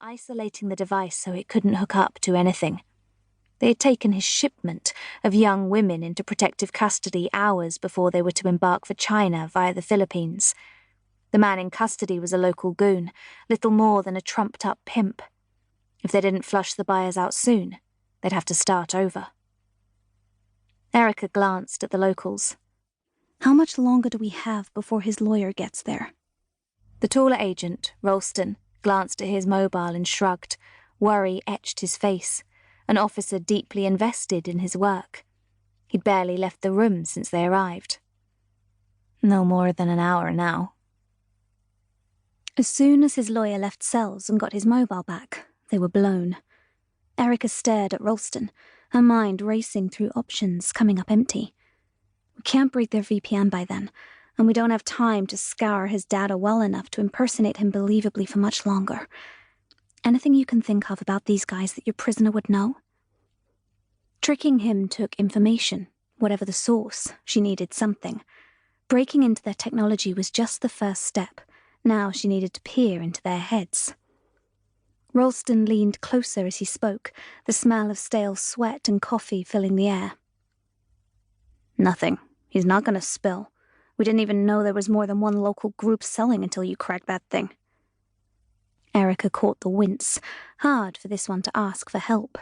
isolating the device so it couldn't hook up to anything. They had taken his shipment of young women into protective custody hours before they were to embark for China via the Philippines. The man in custody was a local goon, little more than a trumped-up pimp. If they didn't flush the buyers out soon, they'd have to start over. Ericka glanced at the locals. How much longer do we have before his lawyer gets there? The taller agent, Ralston, glanced at his mobile and shrugged. Worry etched his face, an officer deeply invested in his work. He'd barely left the room since they arrived. No more than an hour now. As soon as his lawyer left cells and got his mobile back, they were blown. Ericka stared at Ralston, her mind racing through options coming up empty. We can't break their VPN by then, and we don't have time to scour his data well enough to impersonate him believably for much longer. Anything you can think of about these guys that your prisoner would know? Tricking him took information. Whatever the source, she needed something. Breaking into their technology was just the first step. Now she needed to peer into their heads. Ralston leaned closer as he spoke, the smell of stale sweat and coffee filling the air. Nothing. He's not going to spill. We didn't even know there was more than one local group selling until you cracked that thing. Ericka caught the wince, hard for this one to ask for help.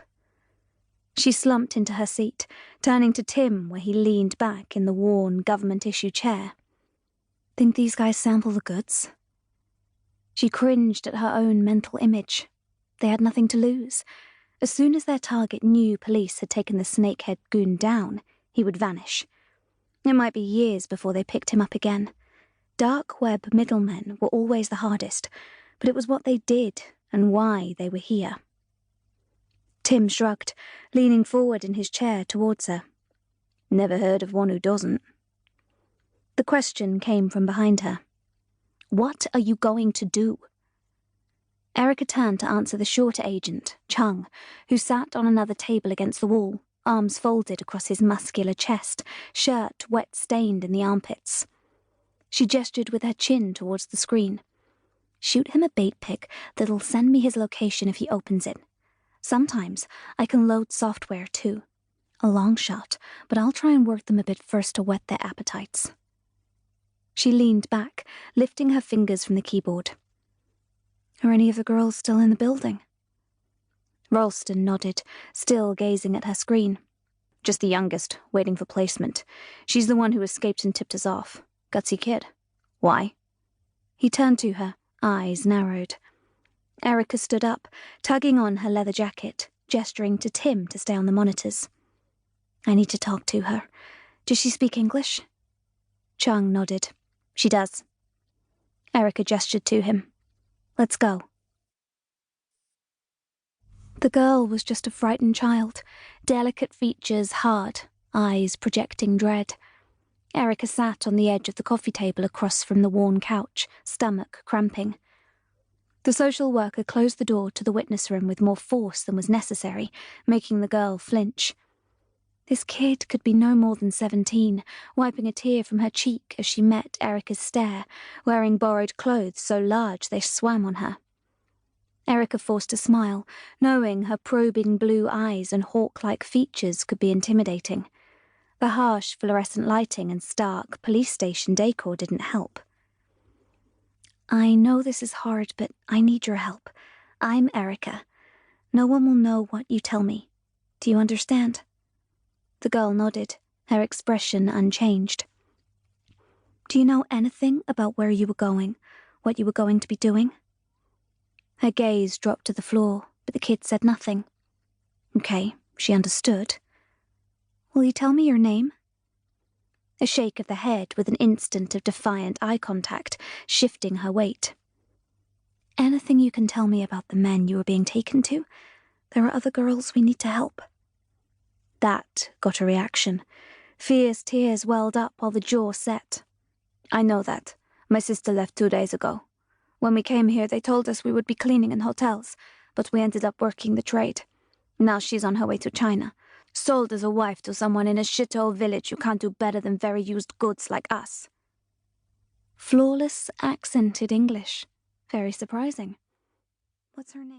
She slumped into her seat, turning to Tim where he leaned back in the worn government-issue chair. Think these guys sample the goods? She cringed at her own mental image. They had nothing to lose. As soon as their target knew police had taken the snakehead goon down, he would vanish. It might be years before they picked him up again. Dark web middlemen were always the hardest, but it was what they did and why they were here. Tim shrugged, leaning forward in his chair towards her. Never heard of one who doesn't. The question came from behind her. What are you going to do? Ericka turned to answer the shorter agent, Chung, who sat on another table against the wall, arms folded across his muscular chest, shirt wet-stained in the armpits. She gestured with her chin towards the screen. Shoot him a bait pic that'll send me his location if he opens it. Sometimes I can load software too. A long shot, but I'll try and work them a bit first to whet their appetites. She leaned back, lifting her fingers from the keyboard. Are any of the girls still in the building? Ralston nodded, still gazing at her screen. Just the youngest, waiting for placement. She's the one who escaped and tipped us off. Gutsy kid. Why? He turned to her, eyes narrowed. Ericka stood up, tugging on her leather jacket, gesturing to Tim to stay on the monitors. I need to talk to her. Does she speak English? Chung nodded. She does. Ericka gestured to him. Let's go. The girl was just a frightened child, delicate features hard, eyes projecting dread. Ericka sat on the edge of the coffee table across from the worn couch, stomach cramping. The social worker closed the door to the witness room with more force than was necessary, making the girl flinch. This kid could be no more than 17, wiping a tear from her cheek as she met Ericka's stare, wearing borrowed clothes so large they swam on her. Ericka forced a smile, knowing her probing blue eyes and hawk-like features could be intimidating. The harsh fluorescent lighting and stark police station decor didn't help. I know this is hard, but I need your help. I'm Ericka. No one will know what you tell me. Do you understand? The girl nodded, her expression unchanged. Do you know anything about where you were going, what you were going to be doing? Her gaze dropped to the floor, but the kid said nothing. Okay, she understood. Will you tell me your name? A shake of the head with an instant of defiant eye contact, shifting her weight. Anything you can tell me about the men you were being taken to? There are other girls we need to help. That got a reaction. Fierce tears welled up while the jaw set. I know that. My sister left 2 days ago. When we came here, they told us we would be cleaning in hotels, but we ended up working the trade. Now she's on her way to China, sold as a wife to someone in a shithole village who can't do better than very used goods like us. Flawless, accented English. Very surprising. What's her name?